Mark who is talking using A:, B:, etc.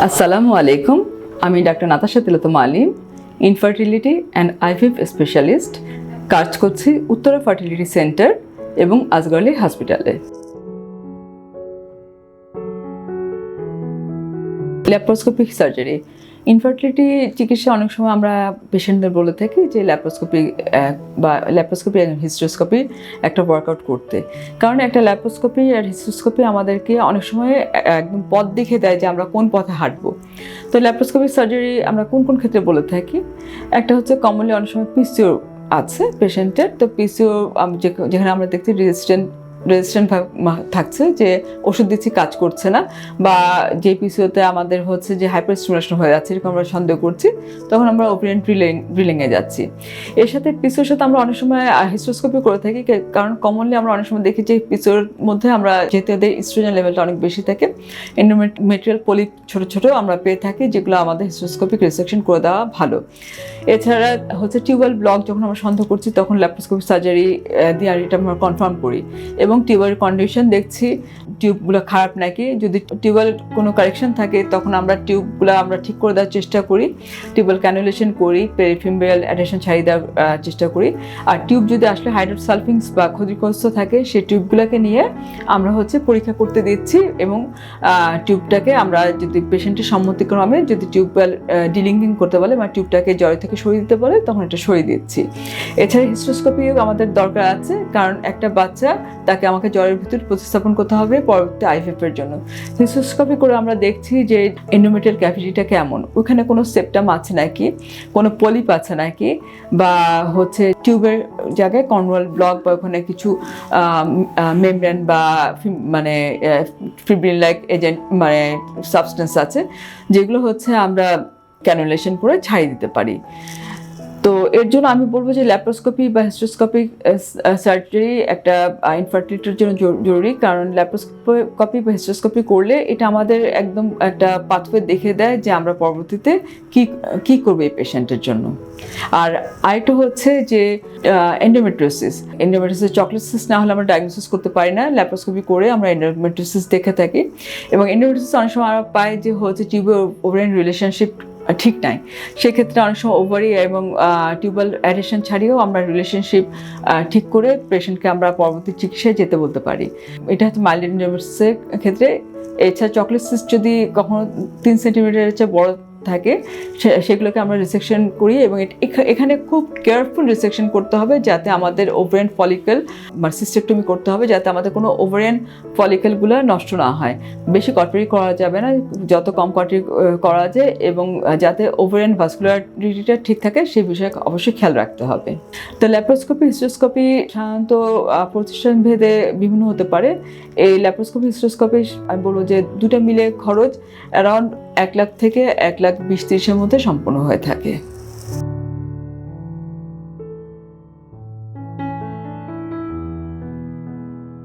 A: আসসালামু আলাইকুম, আমি doctor Natasha Tilottama Alim, infertility and IVF specialist. কাজ করছি উত্তরা ফার্টিলিটি সেন্টার এবং আজগর আলী হসপিটালে। ল্যাপ্রোস্কোপিক সার্জারি, ইনফার্টিলিটি চিকিৎসা অনেক সময় আমরা পেশেন্টদের বলে থাকি যে ল্যাপ্রোস্কোপি বা ল্যাপ্রোস্কোপি এবং হিস্ট্রোস্কোপি একটা ওয়ার্কআউট করতে। কারণ একটা ল্যাপ্রোস্কোপি আর হিস্ট্রোস্কোপি আমাদেরকে অনেক সময় একদম পথ দেখে দেয় যে আমরা কোন পথে হাঁটবো। তো ল্যাপ্রোস্কোপিক সার্জারি আমরা কোন কোন ক্ষেত্রে বলে থাকি, একটা হচ্ছে কমনলি অনেক সময় পিসিও আছে পেশেন্টের। তো পিসিও যেখানে আমরা দেখছি রেজিস্ট্যান্ট থাকছে, যে ওষুধ দিচ্ছি কাজ করছে না, বা যে পিসিওতে আমাদের হচ্ছে যে হাইপার স্টিমুলেশন হয়ে যাচ্ছে এরকম আমরা সন্দেহ করছি, তখন আমরা ওভারিয়ান ড্রিলিংয়ে যাচ্ছি। এর সাথে পিসিওর সাথে আমরা অনেক সময় হিস্ট্রোস্কোপি করে থাকি, কারণ কমনলি আমরা অনেক সময় দেখি যে পিসিওর মধ্যে আমরা যেহেতু এদের ইস্ট্রোজেন লেভেলটা অনেক বেশি থাকে, এন্ডোমেট্রিয়াল পলিপ ছোটো ছোটো আমরা পেয়ে থাকি, যেগুলো আমাদের হিস্ট্রোস্কোপিক রিসেকশন করে দেওয়া ভালো। এছাড়া হচ্ছে টিউবাল ব্লক যখন আমরা সন্দেহ করছি তখন ল্যাপ্রোস্কোপিক সার্জারি দিয়ে আর এটা আমরা কনফার্ম করি, এবং টিউবালের কন্ডিশন দেখছি টিউবগুলো খারাপ নাকি। যদি টিউবাল কোনো কারেকশন থাকে তখন আমরা টিউবগুলো আমরা ঠিক করে দেওয়ার চেষ্টা করি, টিউবাল ক্যানুলেশন করি, পেরিফিম্বিয়াল অ্যাডহেশন ছাড়িয়ে দেওয়ার চেষ্টা করি। আর টিউব যদি আসলে হাইড্রোসালফিংস বা ক্ষতিগ্রস্ত থাকে সেই টিউবগুলোকে নিয়ে আমরা হচ্ছে পরীক্ষা করতে দিচ্ছি, এবং টিউবটাকে আমরা যদি পেশেন্টের সম্মতিক্রমে যদি টিউবওয়েল ডিলিঙ্কিং করতে বলে বা টিউবটাকে জ্বর থেকে সরিয়ে দিতে বলে তখন এটা সরিয়ে দিচ্ছি। এছাড়া হিস্ট্রোস্কোপিও আমাদের দরকার আছে, কারণ একটা বাচ্চা তাকে আমাকে জ্বরের ভিতরে প্রতিস্থাপন করতে হবে পরবর্তী আইভিএফের জন্য। হিস্ট্রোস্কোপি করে আমরা দেখছি যে এন্ডোমেট্রিয়াল ক্যাভিটিটা কেমন, ওখানে কোনো সেপ্টাম আছে নাকি, কোনো পলিপ আছে নাকি, বা হচ্ছে টিউবের জায়গায় কর্নুয়াল ব্লক বা ওখানে কিছু মেমব্রেন বা মানে ফিব্রিন লাইক এজেন্ট মানে সাবস্টেন্স আছে, যেগুলো হচ্ছে আমরা ক্যানুলেশন করে ছাড়িয়ে দিতে পারি। তো এর জন্য আমি বলবো যে ল্যাপ্রোস্কোপি বা হিস্ট্রোস্কোপিক সার্জারি একটা ইনফার্টিলিটির জন্য জরুরি, কারণ ল্যাপ্রোস্কোপি বা হিস্ট্রোস্কোপি করলে এটা আমাদের একদম একটা পাথওয়ে দেখে দেয় যে আমরা পরবর্তীতে কি করবো এই পেশেন্টের জন্য। আর আরেকটা হচ্ছে যে এন্ডোমেট্রিওসিস চকলেট সিস্ট না হলে আমরা ডায়াগনোসিস করতে পারি না, ল্যাপ্রোস্কোপি করে আমরা এন্ডোমেট্রিওসিস দেখে থাকি। এবং এন্ডোমেট্রিওসিস অনেক সময় আমরা পাই যে হচ্ছে টিউবের ওভারিয়ান রিলেশনশিপ ঠিক নাই, সেক্ষেত্রে অনেক সময় ওভারি এবং টিউবাল অ্যাডহেশন ছাড়িয়েও আমরা রিলেশনশিপ ঠিক করে পেশেন্টকে আমরা পরবর্তী চিকিৎসায় যেতে বলতে পারি। এটা হচ্ছে মাইল্ড এন্ডোমেট্রিওসিসের ক্ষেত্রে। এছাড়া চকলেট সিস্ট যদি কখনো 3 সেন্টিমিটারের চেয়ে বড় থাকে সেগুলোকে আমরা রিসেকশন করি, এবং এখানে খুব কেয়ারফুল রিসেকশন করতে হবে যাতে আমাদের ওভারিয়ান ফলিকল মানে সিস্টেক্টমি করতে হবে যাতে আমাদের কোনো ওভারিয়ান ফলিকলগুলো নষ্ট না হয়। বেশি কটরি করা যাবে না, যত কম কটরি করা যায়, এবং যাতে ওভারিয়ান ভাস্কুলারিটিটা ঠিক থাকে সেই বিষয়ে অবশ্যই খেয়াল রাখতে হবে। তো ল্যাপ্রোস্কোপি হিস্ট্রোস্কোপি সাধারণত প্রতিষ্ঠান ভেদে বিভিন্ন হতে পারে। এই ল্যাপ্রোস্কোপি হিস্ট্রোস্কোপি আমি বলবো যে দুটো মিলে খরচ অ্যারাউন্ড 1 লাখ থেকে 1,20,30,000 মধ্যে সম্পন্ন হয়ে থাকে।